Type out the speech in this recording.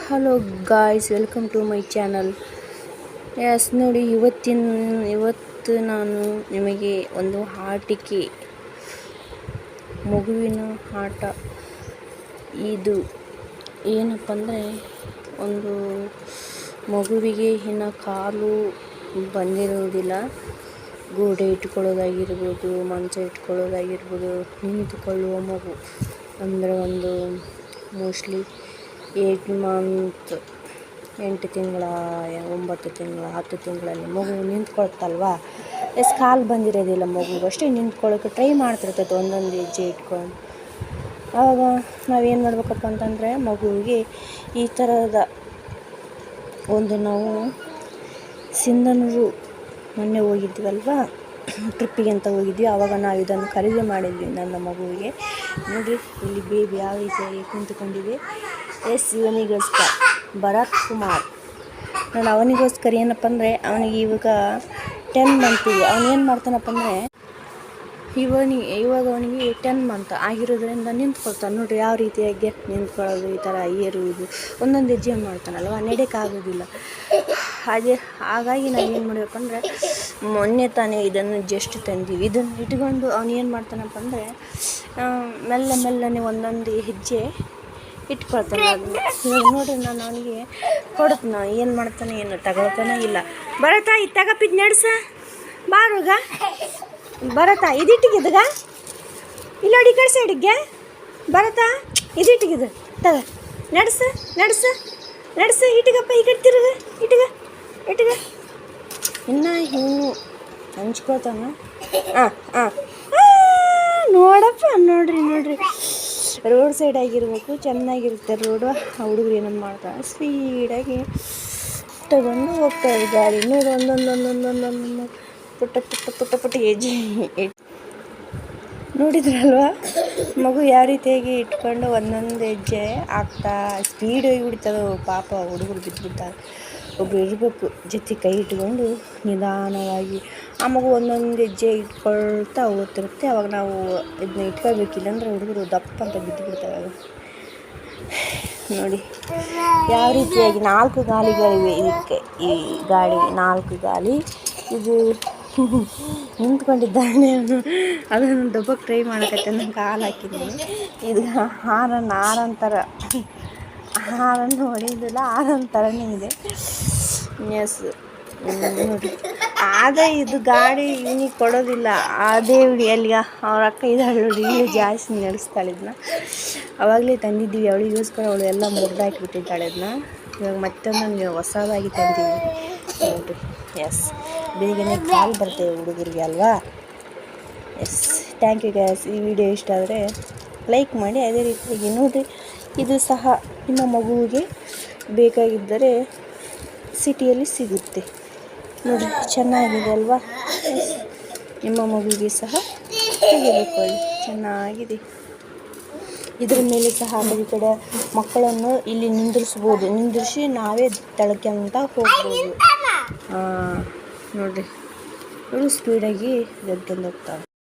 Hello guys, welcome to my channel. Yes ನೋಡಿ, ಇವತ್ತು ನಾನು ನಿಮಗೆ ಒಂದು ಆಟಿಕೆ, ಮಗುವಿನ ಆಟ. ಇದು ಏನಪ್ಪ ಅಂದರೆ, ಒಂದು ಮಗುವಿಗೆ ಇನ್ನು ಕಾಲು ಬಂದಿರುವುದಿಲ್ಲ. ಗೋಡೆ ಇಟ್ಕೊಳ್ಳೋದಾಗಿರ್ಬೋದು, ಮಂಚ ಇಟ್ಕೊಳ್ಳೋದಾಗಿರ್ಬೋದು, ನಿಂತುಕೊಳ್ಳುವ ಮಗು ಅಂದರೆ ಒಂದು ಮೋಸ್ಟ್ಲಿ 8 ಮಂತ್, 8 ತಿಂಗಳ, 9 ತಿಂಗಳ, 10 ತಿಂಗಳಲ್ಲಿ ಮಗು ನಿಂತ್ಕೊಳ್ತಲ್ವ. ಕಾಲು ಬಂದಿರೋದಿಲ್ಲ ಮಗುಗೆ, ಅಷ್ಟೇ ನಿಂತ್ಕೊಳ್ಳೋಕೆ ಟ್ರೈ ಮಾಡ್ತಿರ್ತೈತೆ, ಒಂದೊಂದು ಹೆಜ್ಜೆ ಇಟ್ಕೊಂಡು. ಆವಾಗ ನಾವೇನು ಮಾಡ್ಬೇಕಪ್ಪ ಅಂತಂದರೆ, ಮಗುವಿಗೆ ಈ ಥರದ ಒಂದು, ನಾವು ಸಿಂಧನೂರು ಮೊನ್ನೆ ಹೋಗಿದ್ವಲ್ವ, ಟ್ರಿಪ್ಪಿಗೆ ಅಂತ ಹೋಗಿದ್ವಿ. ಆವಾಗ ನಾವು ಇದನ್ನು ಖರೀದಿ ಮಾಡಿದ್ವಿ ನನ್ನ ಮಗುವಿಗೆ. ನೋಡಿರಿ, ಇಲ್ಲಿ ಬೇಬಿ ಯಾವ ರೀತಿಯಾಗಿ ಕುಂತುಕೊಂಡಿದೆ. ಇವನಿಗೋಸ್ಕರ ಭರತ್ ಕುಮಾರ್. ನಾನು ಅವನಿಗೋಸ್ಕರ ಏನಪ್ಪ ಅಂದರೆ, ಅವನಿಗೆ ಇವಾಗ 10 ಮಂತ್. ಅವನೇನು ಮಾಡ್ತಾನಪ್ಪ ಅಂದರೆ, ಇವಾಗ ಅವನಿಗೆ 10 ಮಂತ್ ಆಗಿರೋದ್ರಿಂದ ನಿಂತ್ಕೊಳ್ತಾನೆ. ನೋಡಿರಿ ಯಾವ ರೀತಿಯಾಗಿ ನಿಂತ್ಕೊಳ್ಳೋದು, ಈ ಥರ ಏರುವುದು, ಒಂದೊಂದು ಹೆಜ್ಜೆ ಮಾಡ್ತಾನಲ್ವ, ನಡೆಯೋಕ್ಕಾಗೋದಿಲ್ಲ. ಹಾಗಾಗಿ ನಾವು ಏನು ಮಾಡಬೇಕಪ್ಪ ಅಂದರೆ, ಮೊನ್ನೆ ತಾನೇ ಇದನ್ನು ಜಸ್ಟ್ ತಂದೀವಿ. ಇದನ್ನು ಇಟ್ಕೊಂಡು ಅವನು ಏನು ಮಾಡ್ತಾನಪ್ಪ ಅಂದರೆ, ಮೆಲ್ಲನೆ ಒಂದೊಂದು ಹೆಜ್ಜೆ ಇಟ್ಕೊಳ್ತಾನೆ. ನೋಡ್ರಿ, ನಾನು ಅವನಿಗೆ ಕೊಡುತ್ತೆ. ಏನು ಮಾಡ್ತಾನೆ, ಏನು ತಗೊಳ್ತಾನೆ ಇಲ್ಲ. ಬರತ್ತಾ ಇದು ತಗಪಿದ್ದು ನಡೆಸ ಬಾರುಗ, ಬರತ್ತಾ ಇದಿಟ್ಟಿಗಿದ್ಗ, ಇಲ್ಲ ಅಡಿ ಕಡೆ ಸೈಡಿಗೆ ಬರತ್ತಾ ಇದಿಟ್ಟಿಗಿದ್ದು ತಗ, ನಡೆಸ ಇಟ್ಟಿಗಪ್ಪ, ಈ ಕಡೆ ತಿರುಗ, ಇಟ್ಟಿಗ ಇನ್ನು ಇವನು ಹಂಚ್ಕೊಳ್ತಾನ. ನೋಡ್ರಿ ರೋಡ್ ಸೈಡ್ ಆಗಿರ್ಬೇಕು, ಚೆನ್ನಾಗಿರುತ್ತೆ ರೋಡು. ಹುಡುಗರು ಏನನ್ನು ಮಾಡ್ತಾರೆ, ಸ್ಪೀಡಾಗಿ ತಗೊಂಡು ಹೋಗ್ತಾರೆ ಗಾಡಿ. ನೋಡಿ, ಒಂದೊಂದು ಪುಟ್ಟ ಹೆಜ್ಜೆ ನೋಡಿದ್ರಲ್ವ, ಮಗು ಯಾವ ರೀತಿಯಾಗಿ ಇಟ್ಕೊಂಡು ಒಂದೊಂದು ಹೆಜ್ಜೆ ಆಗ್ತಾ ಸ್ಪೀಡಾಗಿ ಬಿಡ್ತದೆ. ಪಾಪ ಹುಡುಗರು ಬಿದ್ದುಬಿಡ್ತಾರೆ. ಒಬ್ಬರು ಇರಬೇಕು ಜೊತೆ, ಕೈ ಇಟ್ಕೊಂಡು ನಿಧಾನವಾಗಿ. ಆ ಮಗು ಒಂದೊಂದು ಹೆಜ್ಜೆ ಇಟ್ಕೊಳ್ತಾ ಹೋಗ್ತಿರುತ್ತೆ. ಅವಾಗ ನಾವು ಇದನ್ನ ಇಟ್ಕೊಳ್ಬೇಕಿಲ್ಲ ಅಂದರೆ ಹುಡುಗರು ದಪ್ಪ ಅಂತ ಬಿದ್ದು ಬಿಡ್ತವೆ. ನೋಡಿ ಯಾವ ರೀತಿಯಾಗಿ 4 ಗಾಲಿಗಳಿವೆ ಇದಕ್ಕೆ. ಈ ಗಾಡಿ 4 ಗಾಲಿ. ಇದು ನಿಂತ್ಕೊಂಡಿದ್ದಾನೆ, ಅದನ್ನು ದಬ್ಬಕ್ಕೆ ಟ್ರೈ ಮಾಡಕತ್ತೆ. ನಾನು ಕಾಲು ಹಾಕಿದ್ದೀನಿ. ಇದು ಹಾರಂತರ ಹಾರನ್ನು ಹೊಡೆಯೋದಿಲ್ಲ, ಹಾರಂತರನೇ ಇದೆ. ಎಸ್ ನೋಡಿ, ಆದರೆ ಇದು ಗಾಡಿ ಇವನಿಗೆ ಕೊಡೋದಿಲ್ಲ. ಅದೇ ಅಲ್ಲಿಗ ಅವ್ರ ಅಕ್ಕ ಇದ್ದಾಳೆ ನೋಡಿ, ಇಲ್ಲಿ ಜಾಸ್ತಿ ನಡೆಸ್ತಾಳೆ ಇದನ್ನ. ಆವಾಗಲೇ ತಂದಿದ್ದೀವಿ ಅವಳಿಗೋಸ್ಕರ. ಅವಳು ಎಲ್ಲ ಮುರಿದಾಕಿಬಿಟ್ಟಿದ್ದಾಳೆ ಇದನ್ನ. ಇವಾಗ ಮತ್ತೊಂದು ಹೊಸದಾಗಿ ತಂದೀವಿ ನೋಡಿರಿ. ಎಸ್, ಬೇಗನೆ ಕಾಲು ಬರ್ತೇವೆ ಹುಡುಗರಿಗೆ ಅಲ್ವಾ. Yes, thank you guys. ಈ ವಿಡಿಯೋ ಇಷ್ಟ ಆದರೆ ಲೈಕ್ ಮಾಡಿ. ಅದೇ ರೀತಿಯಾಗಿ ನೋಡಿರಿ, ಇದು ಸಹ ನಿಮ್ಮ ಮಗುವಿಗೆ ಬೇಕಾಗಿದ್ದರೆ ಸಿಟಿಯಲ್ಲಿ ಸಿಗುತ್ತೆ. ನೋಡಿ ಚೆನ್ನಾಗಿದೆ ಅಲ್ವಾ. ನಿಮ್ಮ ಮಗುವಿಗೆ ಸಹ ತೆಗೆದುಕೊಳ್ಳಿ, ಚೆನ್ನಾಗಿದೆ. ಇದರ ಮೇಲೆ ಸಹ ಈ ಕಡೆ ಮಕ್ಕಳನ್ನು ಇಲ್ಲಿ ನಿಂದಿರಿಸಿ ನಾವೇ ತಳ್ಕೊಂತ ಹೋಗ್ಬೋದು. ನೋಡಿರಿ, ಇವರು ಸ್ಪೀಡಾಗಿ ಜಗ್ಗಂದು ಹೋಗ್ತಾವೆ.